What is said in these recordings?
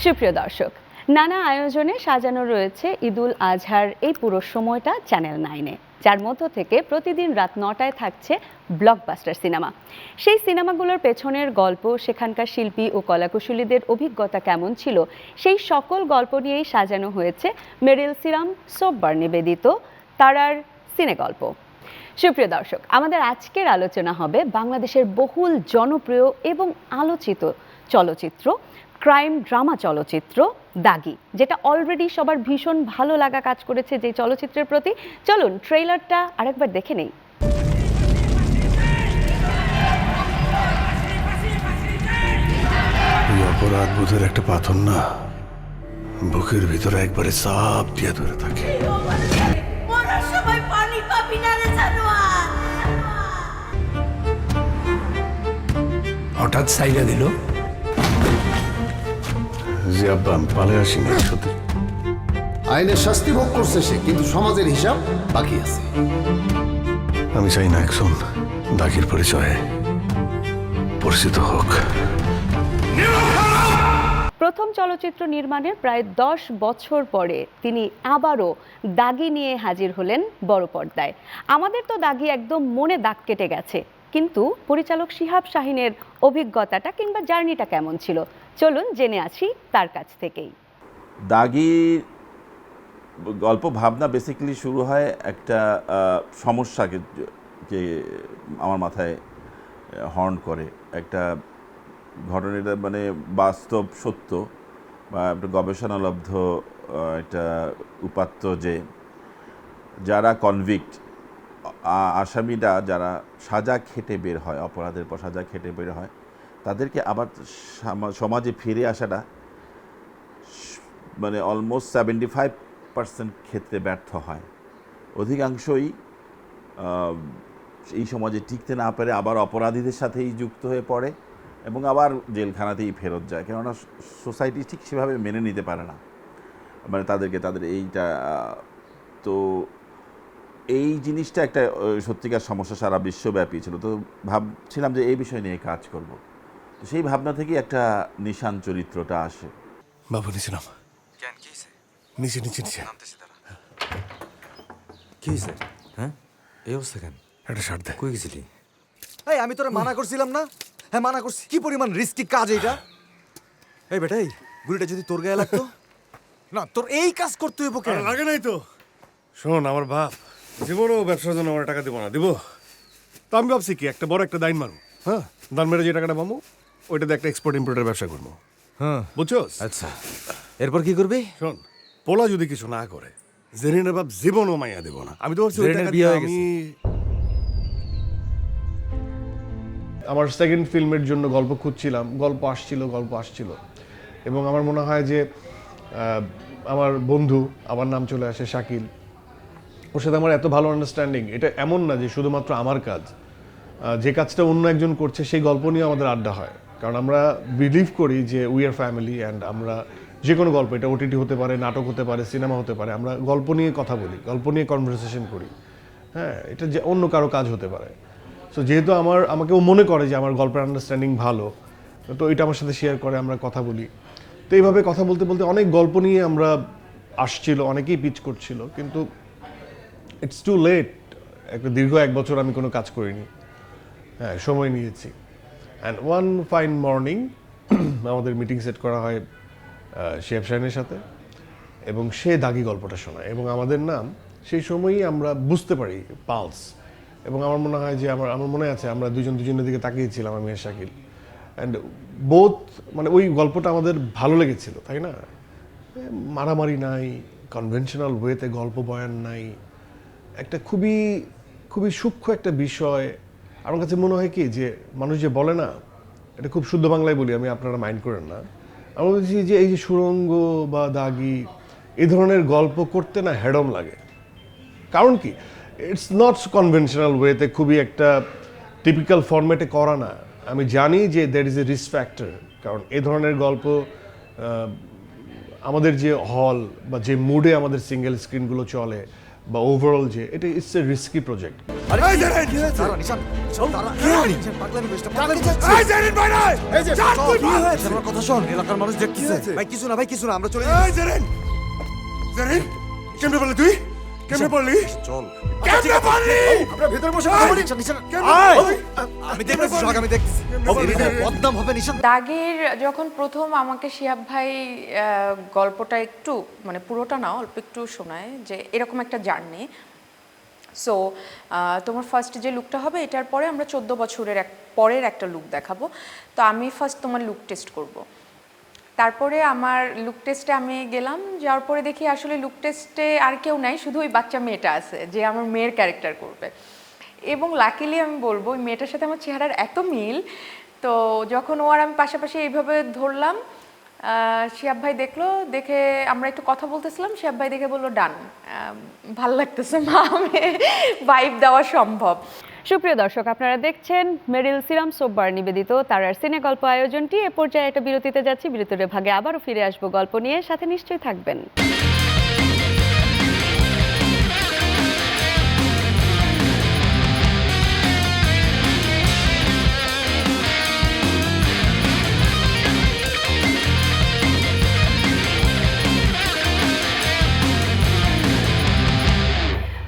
সুপ্রিয় দর্শক, নানা আয়োজনে সাজানো রয়েছে ঈদুল আজহার এই পুরো সময়টা চ্যানেল 9-এ, যার মধ্য থেকে প্রতিদিন রাত 9টায় থাকছে ব্লকবাস্টার সিনেমা। সেই সিনেমাগুলোর পেছনের গল্প, সেখানকার শিল্পী ও কলাকুশলীদের অভিজ্ঞতা কেমন ছিল, সেই সকল গল্প নিয়েই সাজানো হয়েছে মেরিল সিরাম সোববার নিবেদিত তারার সিনে গল্প। সুপ্রিয় দর্শক, আমাদের আজকের আলোচনা হবে বাংলাদেশের বহুল জনপ্রিয় এবং আলোচিত চলচ্চিত্র, ক্রাইম ড্রামা চলচ্চিত্র দাগি, যেটা অলরেডি সবার ভীষণ ভালো লাগা কাজ করেছে যে চলচ্চিত্রের প্রতি। চলুন ট্রেইলারটা আরেকবার দেখে নেই। অপরাধ বোধের একটা পাথর না, বুকের ভিতরে একবারে চাপ দিয়ে ধরে থাকে। হঠাৎ সাইডা দিল যে আব্বা আমি পালে আসি না। সত্যি আইনের শাস্তি ভোগ করছে সে, কিন্তু সমাজের হিসাব বাকি আছে। আমি চাই না একজন দাগির পরিচয়ে পরিচিত হোক। প্রথম চলচ্চিত্র নির্মাণের প্রায় 10 বছর পরে তিনি আবারও দাগি নিয়ে হাজির হলেন বড় পর্দায়। আমাদের তো দাগি একদম মনে দাগ কেটে গেছে, কিন্তু পরিচালক শিহাব শাহীনের অভিজ্ঞতাটা কিংবা জার্নিটা কেমন ছিল, চলুন জেনে আসি তার কাছ থেকেই। দাগি গল্প ভাবনা বেসিক্যালি শুরু হয় একটা সমস্যাকে যে আমার মাথায় হর্ন করে, একটা ঘটনাটা মানে বাস্তব সত্য বা একটা গবেষণালব্ধ একটা উপাত্ত যে যারা কনভিক্ট আসামিরা যারা সাজা খেটে বের হয়, অপরাধের পর সাজা খেটে বের হয়, তাদেরকে আবার সমাজে ফিরে আসাটা মানে অলমোস্ট 75% ক্ষেত্রে ব্যর্থ হয়। অধিকাংশই এই সমাজে টিকতে না পারে আবার অপরাধীদের সাথেই যুক্ত হয়ে পড়ে এবং আবার জেলখানাতেই ফেরত যায়, কেননা সোসাইটি ঠিক সেভাবে মেনে নিতে পারে না মানে তাদের এইটা। তো এই জিনিসটা একটা সত্যিকার সমস্যা, সারা বিশ্বব্যাপী ছিল। তো ভাবছিলাম যে এই বিষয় নিয়ে কাজ করব। তো সেই ভাবনা থেকেই একটা নিশান চরিত্রটা আসে। বাবু নিচে নাম। কেন কি হইছে? নিচে নিচে নিচে নামতেছি দাঁড়া। কি হইছে? হ্যাঁ, এই অবস্থা কেন? একটা শার্ট দে। কই গেছিলি? এই আমি তোরা মানা করছিলাম না? হ্যাঁ মানা করছি। কি পরিমাণ রিস্কি কাজ এইটা? এই বেটা, এই গুলিটা যদি তোর গায়ে লাগতো না, তোর এই কাজ করতে হইব কেন? লাগে নাই তো। শোন, আমার বাপ জীবনও ব্যবসার জন্য আমার টাকা দিব না, দিব তো আমি ভাবছি কি একটা বড় একটা দাইন মারু। হ্যাঁ, দান মেরে যে টাকাটা পাবো ওইটাতে একটা এক্সপোর্ট ইম্পোর্টের ব্যবসা করবো। হ্যাঁ বুঝছোস? আচ্ছা, এরপর কি করবি? শোন, পোলা যদি কিছু না করে জেরিনের বাপ জীবনও মাইয়া দেবো না। আমি তো ভাবছি ওই জেরিনের টাকা বিয়ে দিয়ে হয়ে গেছে। আমার সেকেন্ড ফিল্মের জন্য গল্প খুঁজছিলাম, গল্প আসছিল এবং আমার মনে হয় যে আমার বন্ধু, আমার নাম চলে আসে শাকিল, ওর সাথে আমার এত ভালো আন্ডারস্ট্যান্ডিং। এটা এমন না যে শুধুমাত্র আমার কাজ, যে কাজটা অন্য একজন করছে সেই গল্প নিয়ে আমাদের আড্ডা হয়, কারণ আমরা বিলিভ করি যে উই আর ফ্যামিলি অ্যান্ড আমরা যে কোনো গল্প, এটা ওটিটি হতে পারে, নাটক হতে পারে, সিনেমা হতে পারে, আমরা গল্প নিয়ে কথা বলি, গল্প নিয়ে কনভারসেশন করি। হ্যাঁ, এটা যে অন্য কারো কাজ হতে পারে। সো যেহেতু আমাকে ও মনে করে যে আমার গল্পের আন্ডারস্ট্যান্ডিং ভালো, তো এটা আমার সাথে শেয়ার করে, আমরা কথা বলি। তো এইভাবে কথা বলতে বলতে অনেক গল্প নিয়ে আমরা আসছিল, অনেকেই পিচ করছিল, কিন্তু ইটস টু লেট। একটা দীর্ঘ 1 বছর আমি কোনো কাজ করিনি। হ্যাঁ, সময় নিয়েছি। অ্যান্ড ওয়ান ফাইন মর্নিং আমাদের মিটিং সেট করা হয় শিহাব শাহীনের সাথে, এবং সে দাগি গল্পটা শোনায় এবং আমাদের নাম সেই সময়ই আমরা বুঝতে পারি পালস। এবং আমার মনে হয় যে আমার মনে আছে আমরা দুজনের দিকে তাকিয়েছিলাম, আমি আর শাকিল, অ্যান্ড বোথ মানে ওই গল্পটা আমাদের ভালো লেগেছিল, তাই না? মারামারি নাই, কনভেনশনাল ওয়েতে গল্প বয়ান নাই, একটা খুবই খুবই সূক্ষ্ম একটা বিষয়। আমার কাছে মনে হয় কি যে মানুষ যে বলে না, এটা খুব শুদ্ধ বাংলায় বলি আমি, আপনারা মাইন্ড করেন না, আমি বলছি যে এই যে সুড়ঙ্গ বা দাগি এই ধরনের গল্প করতে না হেডম লাগে। কারণ কি, ইটস নট কনভেনশনাল ওয়েতে, খুবই একটা টিপিক্যাল ফরম্যাটে করা না। আমি জানি যে that is a risk factor, কারণ এ ধরনের গল্প আমাদের যে হল বা যে মুডে আমাদের সিঙ্গেল স্ক্রিনগুলো চলে, বা ওভারঅল যে এটা ইটস এ রিস্কি প্রজেক্ট। আরে কি হয়েছে? দাঁড়া, নিশান, চল, দাঁড়া। নিশান, পাগলামি করিস না, পাগলামি করছিস। এই যে, চল, কি হয়েছে? আমার কথা শোন, এলাকার মানুষ দেখতেছে। ভাই কিছু না, আমরা চলে যাচ্ছি। কেমনে বললি তুই? কেমনে পড়লি? চল। কেমনে পড়লি? আমরা ভেতরে বসে কথা বলি। নিশান, আয়। আমি দেখতেছি, সোহাগ, আমি দেখতেছি। বদনাম হবে নিশান। দাগের যখন প্রথম আমাকে শিহাব ভাই গল্পটা একটু মানে পুরোটা না অল্প একটু শোনায় যে এরকম একটা জার্নি, সো তোমার ফার্স্ট যে লুকটা হবে এটার পরে আমরা 14 বছরের পরের একটা লুক দেখাবো, তো আমি ফার্স্ট তোমার লুক টেস্ট করব। তারপরে আমার লুক টেস্টে আমি গেলাম, যাওয়ার পরে দেখি আসলে লুক টেস্টে আর কেউ নাই, শুধু ওই বাচ্চা মেয়েটা আছে যে আমার মেয়ের ক্যারেক্টার করবে। এবং লাকিলি আমি বলবো ওই মেয়েটার সাথে আমার চেহারার এত মিল, তো যখন ও আর আমি পাশাপাশি এইভাবে ধরলাম, শিহাব ভাই দেখলো, দেখে আমরা একটু কথা বলতেছিলাম, শিহাব ভাই দেখে বললো ডান, ভাল লাগতেছে মা, ভাইব দেওয়া সম্ভব। সুপ্রিয় দর্শক, আপনারা দেখছেন মেরিল সিরাম সোববার নিবেদিত তারার সিনে গল্প আয়োজনটি। এ পর্যায়ে একটা বিরতিতে যাচ্ছি, বিরতির ভাগে আবারও ফিরে আসবো গল্প নিয়ে, সাথে নিশ্চয়ই থাকবেন।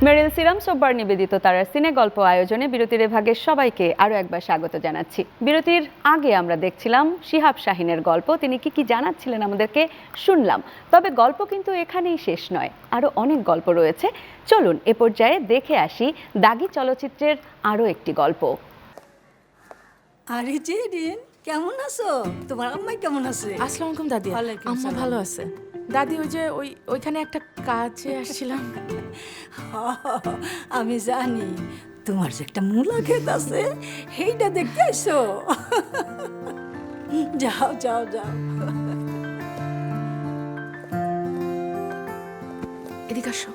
মেরিল সিরাম সোববার নিবেদিত তারার সিনে গল্প আয়োজনে বিরতির ভাগে সবাইকে আরও একবার স্বাগত জানাচ্ছি। বিরতির আগে আমরা দেখছিলাম শিহাব শাহিনের গল্প, তিনি কি জানাচ্ছিলেন আমাদেরকে শুনলাম। তবে গল্প কিন্তু এখানেই শেষ নয়, আরও অনেক গল্প রয়েছে। চলুন এ পর্যায়ে দেখে আসি দাগি চলচ্চিত্রের আরও একটি গল্প। আরে যে রিন, কেমন আছো? তোমার আম্মাই কেমন আছে? আসসালামু আলাইকুম দাদি। ওয়ালাইকুম আম্মা সালাম। ভালো আছে। দাদি ওই যে ওইখানে একটা কাজে আসছিলাম। আমি জানি তোমার যে একটা মূলা ক্ষেত আছে, সেইটা দেখতে আইসো। যাও যাও যাও। এদিকে আসো।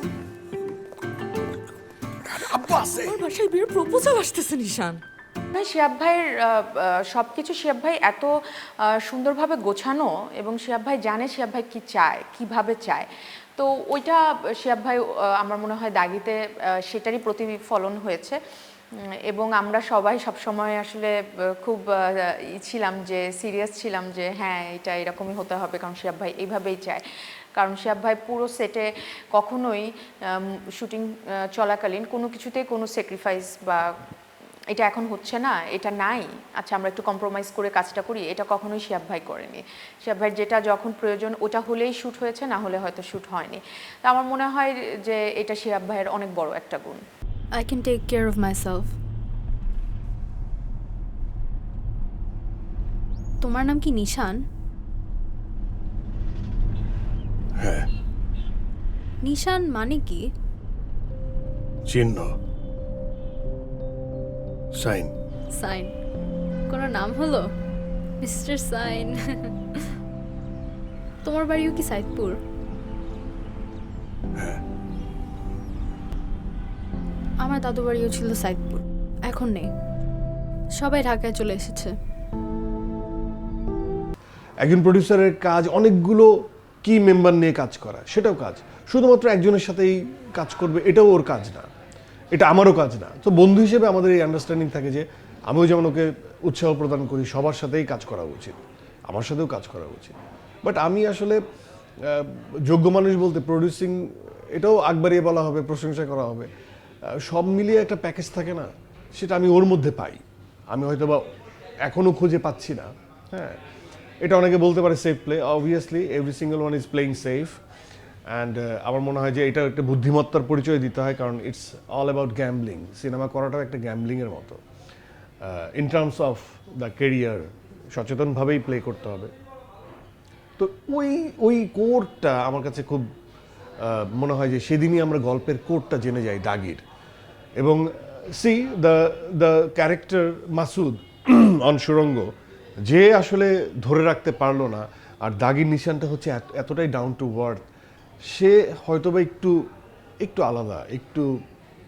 আব্বু আছে। ওর বাসায় বিয়ের প্রপোজাল আসতেছে নিশান। ভাই শিহাব ভাইয়ের সব কিছু শিহাব ভাই এত সুন্দরভাবে গোছানো, এবং শিহাব ভাই জানে শিহাব ভাই কী চায়, কিভাবে চায়, তো ওইটা শিহাব ভাই আমার মনে হয় দাগিতে সেটারই প্রতিফলন হয়েছে। এবং আমরা সবাই সবসময় আসলে খুব ছিলাম যে সিরিয়াস ছিলাম যে হ্যাঁ এটা এরকমই হতে হবে, কারণ শিহাব ভাই এইভাবেই চায়। কারণ শিহাব ভাই পুরো সেটে কখনোই শুটিং চলাকালীন কোনো কিছুতেই কোনো স্যাক্রিফাইস বা এটা এখন হচ্ছে না, এটা নাই, আচ্ছা আমরা একটু কম্প্রোমাইজ করে কাজটা করি, এটা কখনোই শিহাব ভাই করেনি। শিহাব ভাইয়ের যেটা যখন প্রয়োজন ওটা হলেই শ্যুট হয়েছে, না হলে হয়তো শ্যুট হয়নি। তো আমার মনে হয় যে এটা শিহাব ভাইয়ের অনেক বড় একটা গুণ। I can take care of myself. তোমার নাম কি নিশান? হ্যাঁ। নিশান মানে কি? চিহ্ন, সাইন। সাইন। কোনো নাম হলো? Mister sign. তোমার বাড়িও কি সাইদপুর? আমার দাদু বাড়িও ছিল সাইদপুর, এখন নেই, সবাই ঢাকায় চলে এসেছে। একজন প্রডিউসারের কাজ অনেকগুলো কি মেম্বার নিয়ে কাজ করা, সেটাও কাজ। শুধুমাত্র একজনের সাথেই কাজ করবে এটাও ওর কাজ না, এটা আমারও কাজ না। তো বন্ধু হিসেবে আমাদের এই আন্ডারস্ট্যান্ডিং থাকে যে আমিও যেমন ওকে উৎসাহ প্রদান করি, সবার সাথেই কাজ করা উচিত, আমার সাথেও কাজ করা উচিত। বাট আমি আসলে যোগ্য মানুষ বলতে প্রডিউসিং এটাও আগ বাড়িয়ে বলা হবে, প্রশংসা করা হবে, সব মিলিয়ে একটা প্যাকেজ থাকে না, সেটা আমি ওর মধ্যে পাই। আমি হয়তো বা এখনও খুঁজে পাচ্ছি না। হ্যাঁ, এটা অনেকে বলতে পারে safe play, obviously every single one is playing safe. And আমার মনে হয় যে এটা একটা বুদ্ধিমত্তার পরিচয় দিতে হয়, কারণ it's all about gambling. Cinema করাটাও একটা গ্যাম্বলিংয়ের মতো। In terms of the career সচেতনভাবেই প্লে করতে হবে। তো ওই কোরটা আমার কাছে খুব মনে হয় যে সেদিনই আমরা গল্পের কোরটা জেনে যাই দাগির। এবং C the character Masud on সুরঙ্গ, যে আসলে ধরে রাখতে পারলো না, আর দাগির নিশানটা হচ্ছে এতটাই ডাউন টু আর্থ, সে হয়তোবা একটু আলাদা, একটু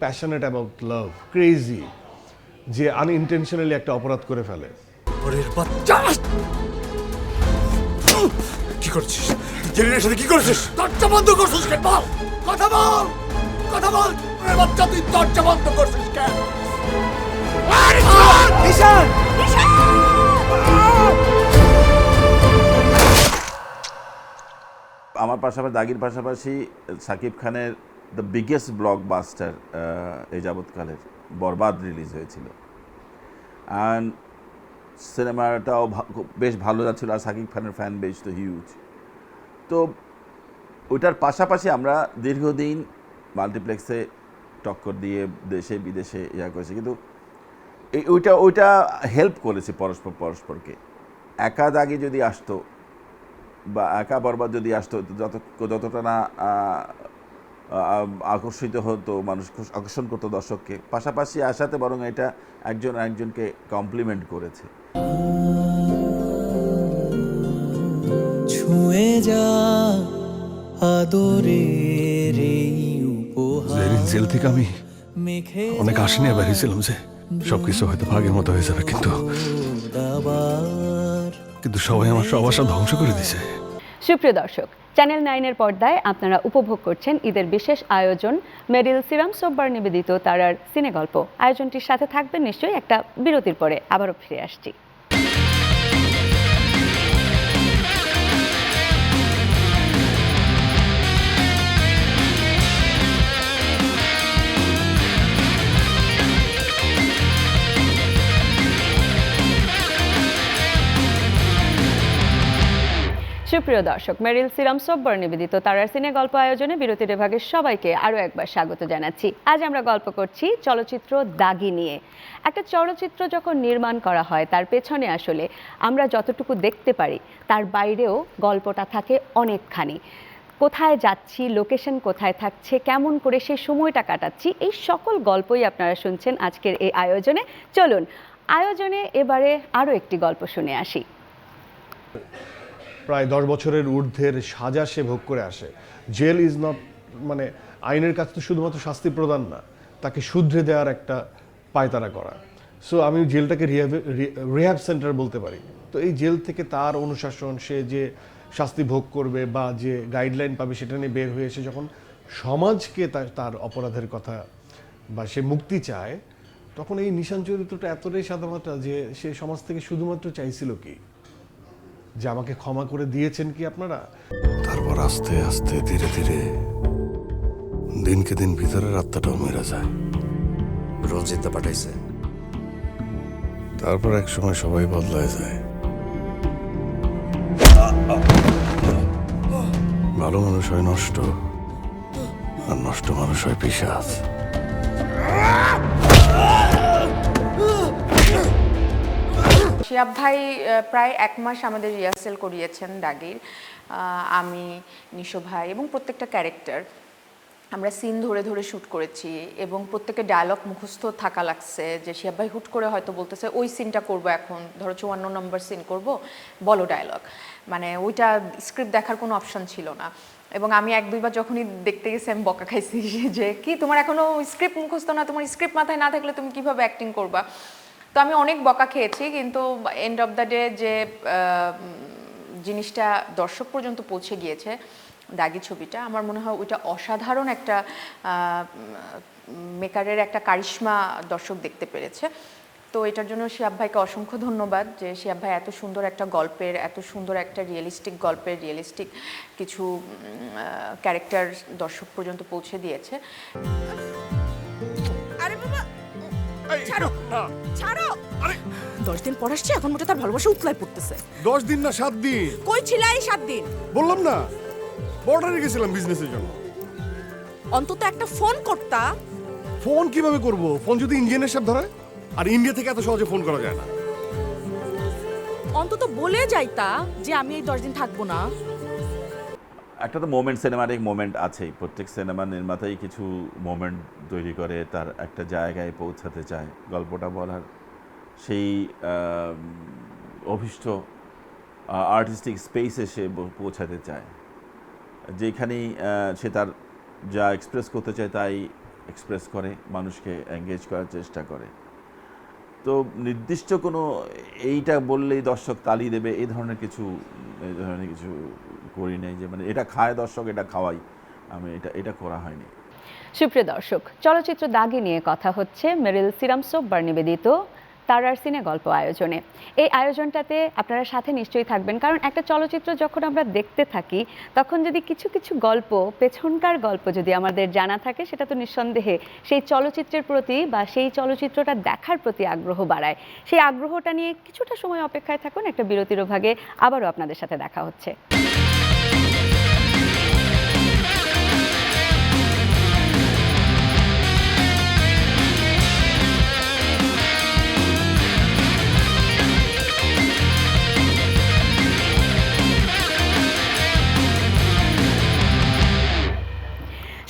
প্যাশনেট অ্যাবাউট লাভ, ক্রেজি, যে আনইনটেনশনালি একটা অপরাধ করে ফেলে। কি করছিস? জেরিনের সাথে কি করছিস? দরজা বন্ধ করছিস কেন? বল, কথা বল, কথা বল, বাচ্চা তুই দরজা বন্ধ করছিস কেন? ঈশান! আমার পাশাপাশি দাগির পাশাপাশি সাকিব খানের দ্য বিগেস্ট ব্লকবাস্টার এই যাবৎকালের বরবাদ রিলিজ হয়েছিল, অ্যান্ড সিনেমাটাও বেশ ভালো যাচ্ছিল, আর সাকিব খানের ফ্যান বেশ তো হিউজ। তো ওইটার পাশাপাশি আমরা দীর্ঘদিন মাল্টিপ্লেক্সে টক্কর দিয়ে দেশে বিদেশে করেছি, কিন্তু ওইটা হেল্প করেছে পরস্পরকে। একা দাগি যদি আসতো বা একা বরবাদ যদি আসতো, যতটা না আকর্ষিত হতো, মানুষ আকর্ষণ করতো দর্শককে, পাশাপাশি আসাতে বরং এটা একজন একজনকে কমপ্লিমেন্ট করেছে। ছুঁয়ে যা আদরের এই উপহার। জেল থেকে আমি অনেক আশা নিয়ে বেরিয়েছিলাম যে সবকিছু হয়তো ভাগের মতো হয়ে যাবে, কিন্তু সবাই আমার সব আশা ধ্বংস করে দিছে। সুপ্রিয় দর্শক, চ্যানেল 9-এর পর্দায় আপনারা উপভোগ করছেন ঈদের বিশেষ আয়োজন মেরিল সিরাম সোববার নিবেদিত তারার সিনে গল্প। আয়োজনটির সাথে থাকবেন নিশ্চয়ই। একটা বিরতির পরে আবারও ফিরে আসছি। সুপ্রিয় দর্শক, মেরিল সিরাম সোববার নিবেদিত তারার সিনে গল্প আয়োজনে বিরতির বিভাগের সবাইকে আরও একবার স্বাগত জানাচ্ছি। আজ আমরা গল্প করছি চলচ্চিত্র দাগি নিয়ে। একটা চলচ্চিত্র যখন নির্মাণ করা হয়, তার পেছনে আসলে আমরা যতটুকু দেখতে পারি তার বাইরেও গল্পটা থাকে অনেকখানি। কোথায় যাচ্ছি, লোকেশন কোথায় থাকছে, কেমন করে সেই সময়টা কাটাচ্ছি, এই সকল গল্পই আপনারা শুনছেন আজকের এই আয়োজনে। চলুন আয়োজনে এবারে আরও একটি গল্প শুনে আসি। প্রায় 10 বছরের ঊর্ধ্বের সাজা সে ভোগ করে আসে। জেল ইজ নট, মানে আইনের কাছে তো শুধুমাত্র শাস্তি প্রদান না, তাকে শুধরে দেওয়ার একটা পায়তারা করা। সো আমি জেলটাকে রিহ্যাব সেন্টার বলতে পারি। তো এই জেল থেকে তার অনুশাসন, সে যে শাস্তি ভোগ করবে বা যে গাইডলাইন পাবে, সেটা নিয়ে বের হয়ে এসে যখন সমাজকে তার অপরাধের কথা বা সে মুক্তি চায়, তখন এই নিশান চরিত্রটা এতটাই সাদামাটা যে সে সমাজ থেকে শুধুমাত্র চাইছিল কি, যে আমাকে ক্ষমা করে দিয়েছেন কি আপনারা। তারপর আস্তে আস্তে ধীরে ধীরে দিনকে দিন ভিতরের আত্মাটাও মেরা যায়। রঞ্জিতদা পাঠাইছে। তারপর এক সময় সবাই বদলায় যায়। ভালো মানুষ হয় নষ্ট, আর নষ্ট মানুষ হয় পিশাচ। শিহাব ভাই প্রায় 1 মাস আমাদের রিহার্সেল করিয়েছেন দাগির। আমি, নিশো ভাই এবং প্রত্যেকটা ক্যারেক্টার আমরা সিন ধরে ধরে শ্যুট করেছি, এবং প্রত্যেকের ডায়লগ মুখস্থ থাকা লাগছে। যে শিহাব ভাই হুট করে হয়তো বলতেছে ওই সিনটা করব, এখন ধরো 54 নম্বর সিন করব, বলো ডায়লগ, মানে ওইটা স্ক্রিপ্ট দেখার কোনো অপশন ছিল না। এবং আমি 1-2 বার যখনই দেখতে গেছি আমি বকা খাইছি যে কি তোমার এখনো স্ক্রিপ্ট মুখস্থ না, তোমার স্ক্রিপ্ট মাথায় না থাকলে তুমি কিভাবে অ্যাক্টিং করবা। তো আমি অনেক বকা খেয়েছি, কিন্তু এন্ড অফ দ্য ডে যে জিনিসটা দর্শক পর্যন্ত পৌঁছে গিয়েছে দাগি ছবিটা, আমার মনে হয় ওইটা অসাধারণ একটা মেকারের একটা কারিশমা দর্শক দেখতে পেরেছে। তো এটার জন্য শিহাব ভাইকে অসংখ্য ধন্যবাদ, যে শিহাব ভাই এত সুন্দর একটা গল্পের, এত সুন্দর একটা রিয়েলিস্টিক গল্পের রিয়েলিস্টিক কিছু ক্যারেক্টার দর্শক পর্যন্ত পৌঁছে দিয়েছে। আরে বাবা, ছাড়ো ছাড়ো। 10 দিন পর আসছে, এখন মোটা তার ভালোবাসা উতলায় পড়তেছে। 10 দিন না 7 দিন। কই ছিলাই 7 দিন? বললাম না, বর্ডারে গেছিলাম বিজনেসের জন্য। অন্তত একটা ফোন করতা। ফোন কিভাবে করব? ফোন যদি ইন্ডিয়ানের সাথে ধরে, আর ইন্ডিয়া থেকে এত সহজে ফোন করা যায় না। অন্তত বলে যাইতা যে আমি এই 10 দিন থাকবো না। একটা তো মোমেন্ট, সিনেমাটিক মোমেন্ট আছেই। প্রত্যেক সিনেমার নির্মাতাই কিছু মোমেন্ট তৈরি করে, তার একটা জায়গায় পৌঁছাতে চায়, গল্পটা বলার সেই অভীষ্ট আর্টিস্টিক স্পেসে সে পৌঁছাতে চায়, যেখানেই সে তার যা এক্সপ্রেস করতে চায় তাই এক্সপ্রেস করে, মানুষকে এঙ্গেজ করার চেষ্টা করে। তো নির্দিষ্ট কোনো এইটা বললেই দর্শক তালি দেবে এই ধরনের কিছু করি নাই, যে মানে এটা খায় দর্শক, এটা খাওয়াই, আমি এটা করা হয়নি। সুপ্রিয় দর্শক, চলচ্চিত্র দাগি নিয়ে কথা হচ্ছে মেরিল সিরাম সোববার নিবেদিত তারার সিনে গল্প আয়োজনে। এই আয়োজনটাতে আপনারা সাথে নিশ্চয়ই থাকবেন, কারণ একটা চলচ্চিত্র যখন আমরা দেখতে থাকি তখন যদি কিছু কিছু গল্প, পেছনকার গল্প যদি আমাদের জানা থাকে, সেটা তো নিঃসন্দেহে সেই চলচ্চিত্রের প্রতি বা সেই চলচ্চিত্রটা দেখার প্রতি আগ্রহ বাড়ায়। সেই আগ্রহটা নিয়ে কিছুটা সময় অপেক্ষায় থাকুন, একটা বিরতির ভাগে আবারও আপনাদের সাথে দেখা হচ্ছে।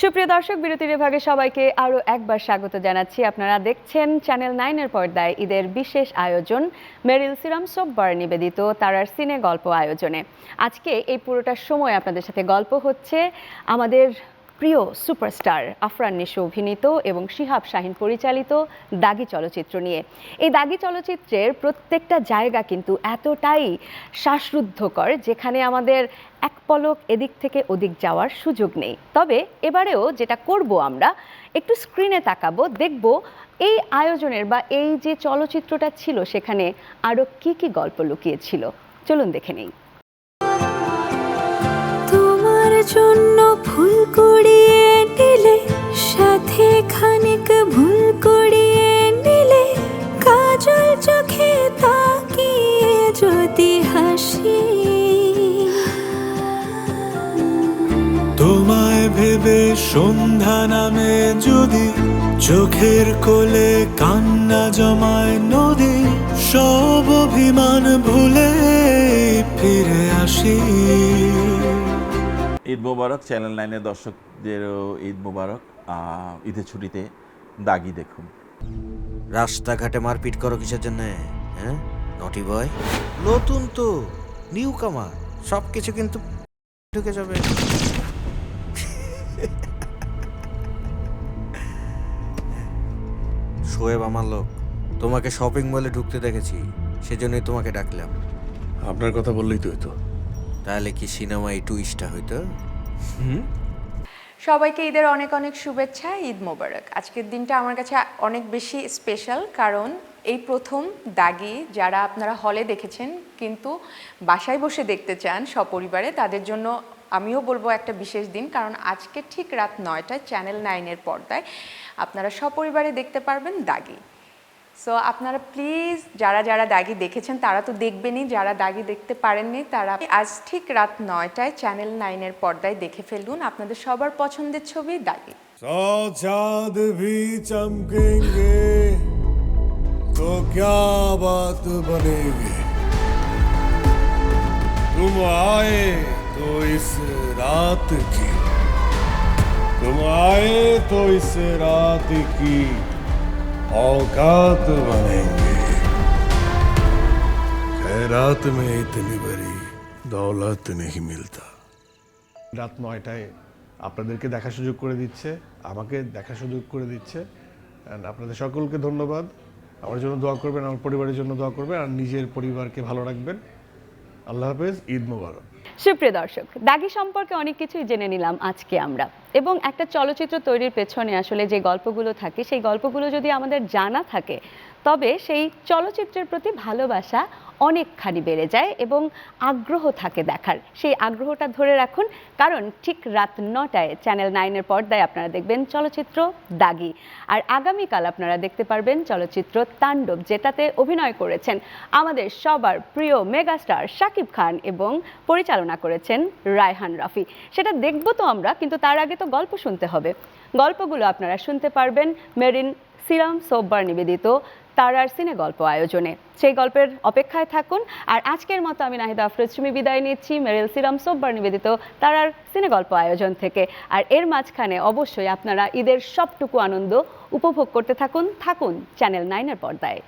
সুপ্রিয় দর্শক, বিরতির বিভাগে সবাইকে আরও একবার স্বাগত জানাচ্ছি। আপনারা দেখছেন চ্যানেল 9-এর পর্দায় ঈদের বিশেষ আয়োজন মেরিল সিরাম সোববার নিবেদিত তারার সিনে গল্প আয়োজনে। আজকে এই পুরোটা সময় আপনাদের সাথে গল্প হচ্ছে আমাদের প্রিয় সুপারস্টার আফরান নিশো অভিনীত এবং শিহাব শাহীন পরিচালিত দাগি চলচ্চিত্র নিয়ে। এই দাগি চলচ্চিত্রের প্রত্যেকটা জায়গা কিন্তু এতটাই শ্বাসরুদ্ধকর, যেখানে আমাদের এক পলক এদিক থেকে ওদিক যাওয়ার সুযোগ নেই। তবে এবারেও যেটা করব, আমরা একটু স্ক্রিনে তাকাবো, দেখব এই আয়োজনের বা এই যে চলচ্চিত্রটা ছিল সেখানে আরও কি কি গল্প লুকিয়েছিল। চলুন দেখে নেই। তোমার জন্য ফুল কুড়িয়ে নিলে, সাথে খানিক ভুল কুড়িয়ে নিলে, কাজল চোখে তাকিয়ে যদি হাসি, তোমায় ভেবে সন্ধ্যা নামে যদি চোখের কোলে কান্না জমায় নদী, সব অভিমান ভুলে ফিরে আসি। ঈদ মোবারক, চ্যানেল 9-এর দর্শকদেরও ঈদ মোবারক। ঈদের ছুটিতে দাগি দেখুন। রাস্তাঘাটে মারপিট করো কিসের জন্য? হ্যাঁ, নটি বয়। নতুন তো, নিউ কামার, সব কিছু কিন্তু ঢুকে যাবে। শোয়েব আমার লোক, তোমাকে শপিং মলে ঢুকতে দেখেছি, সেজন্যই তোমাকে ডাকলাম। আপনার কথা বললেই তো হইতো। তাহলে কি সিনেমায় টুইস্টটা হইতো? সবাইকে ঈদের অনেক অনেক শুভেচ্ছা, ঈদ মোবারক। আজকের দিনটা আমার কাছে অনেক বেশি স্পেশাল, কারণ এই প্রথম দাগি যারা আপনারা হলে দেখেছেন কিন্তু বাসায় বসে দেখতে চান সপরিবারে, তাদের জন্য আমিও বলবো একটা বিশেষ দিন, কারণ আজকে ঠিক রাত 9টায় চ্যানেল 9-এর পর্দায় আপনারা সপরিবারে দেখতে পারবেন দাগি। সো আপনারা প্লিজ যারা যারা দাগি দেখেছেন তারা তো দেখবেনই, যারা দাগি দেখতে পারেননি তারা আজ ঠিক রাত 9টায় চ্যানেল 9-এর পর্দায় দেখে ফেলুন আপনাদের সবার পছন্দের ছবি দাগি। सौ चाँद भी चमकेंगे तो क्या बात बनेगी, तुम आए तो इस रात की, तुम आए तो इस रात की औकात बनेंगे, खैरात में इतनी बड़ी दौलत नहीं मिलता। রাত 9টায় আপনাদেরকে দেখার সুযোগ করে দিচ্ছে, আমাকে দেখার সুযোগ করে দিচ্ছে। And আপনাদের সকলকে ধন্যবাদ। আমার জন্য দোয়া করবেন, আমার পরিবারের জন্য দোয়া করবেন, আর নিজের পরিবারকে ভালো রাখবেন। আল্লাহ হাফেজ, ঈদ মোবারক। সুপ্রিয় দর্শক, দাগি সম্পর্কে অনেক কিছুই জেনে নিলাম আজকে আমরা, এবং একটা চলচ্চিত্র তৈরির পেছনে আসলে যে গল্পগুলো থাকে সেই গল্পগুলো যদি আমাদের জানা থাকে তবে সেই চলচ্চিত্রের প্রতি ভালোবাসা অনেকখানি বেড়ে যায় এবং আগ্রহ থাকে দেখার। সেই আগ্রহটা ধরে রাখুন, কারণ ঠিক রাত 9টায় চ্যানেল 9-এর পর্দায় আপনারা দেখবেন চলচ্চিত্র দাগি। আর আগামীকাল আপনারা দেখতে পারবেন চলচ্চিত্র তাণ্ডব, যেটাতে অভিনয় করেছেন আমাদের সবার প্রিয় মেগাস্টার শাকিব খান এবং পরিচালনা করেছেন রায়হান রাফি। সেটা দেখব তো আমরা, কিন্তু তার আগে তো গল্প শুনতে হবে। গল্পগুলো আপনারা শুনতে পারবেন মেরিল সিরাম সোববার নিবেদিত তারার সিনে গল্প আয়োজনে। সেই গল্পের অপেক্ষায় থাকুন। আর আজকের মতো আমি নাহিদা আফরোজ সুমি বিদায় নিচ্ছি মেরিল সিরাম সোববার নিবেদিত তারার সিনে গল্প আয়োজন থেকে। আর এর মাঝখানে অবশ্যই আপনারা ঈদের সবটুকু আনন্দ উপভোগ করতে থাকুন চ্যানেল 9-এর পর্দায়।